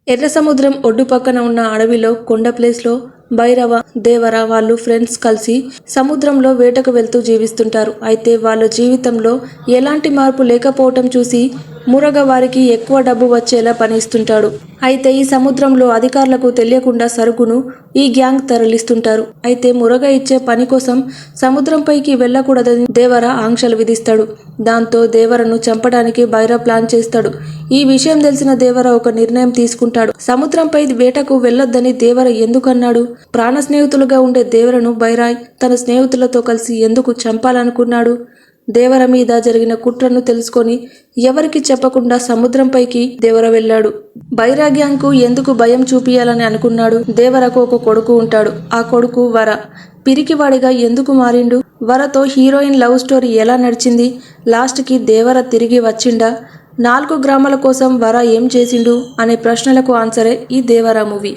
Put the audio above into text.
ఎర్ర సముద్రం ఒడ్డు పక్కన ఉన్న అడవిలో కొండ ప్లేస్లో భైరవ, దేవర వాళ్ళు ఫ్రెండ్స్ కలిసి సముద్రంలో వేటకు వెళ్తూ జీవిస్తుంటారు. అయితే వాళ్ళ జీవితంలో ఎలాంటి మార్పు లేకపోవటం చూసి మురగ వారికి ఎక్కువ డబ్బు వచ్చేలా పనిస్తుంటాడు. అయితే ఈ సముద్రంలో అధికారులకు తెలియకుండా సరుకును ఈ గ్యాంగ్ తరలిస్తుంటారు. అయితే మురగ ఇచ్చే పని కోసం సముద్రంపైకి వెళ్ళకూడదని దేవర ఆంక్షలు విధిస్తాడు. దాంతో దేవరను చంపడానికి భైరవ్ ప్లాన్ చేస్తాడు. ఈ విషయం తెలిసిన దేవర ఒక నిర్ణయం తీసుకుంటాడు. సముద్రంపై వేటకు వెళ్ళొద్దని దేవర ఎందుకన్నాడు? ప్రాణ స్నేహితులుగా ఉండే దేవరను భైరాయ్ తన స్నేహితులతో కలిసి ఎందుకు చంపాలనుకున్నాడు? దేవర మీద జరిగిన కుట్రను తెలుసుకొని ఎవరికి చెప్పకుండా సముద్రంపైకి దేవర వెళ్ళాడు. భైరా గ్యాంగ్కు ఎందుకు భయం చూపియాలని అనుకున్నాడు? దేవరకు ఒక కొడుకు ఉంటాడు. ఆ కొడుకు వర పిరికివాడిగా ఎందుకు మారిండు? వరతో హీరోయిన్ లవ్ స్టోరీ ఎలా నడిచింది? లాస్ట్కి దేవర తిరిగి వచ్చిండా? 4 గ్రామాల కోసం వర ఏం చేసిండు అనే ప్రశ్నలకు ఆన్సరే ఈ దేవర మూవీ.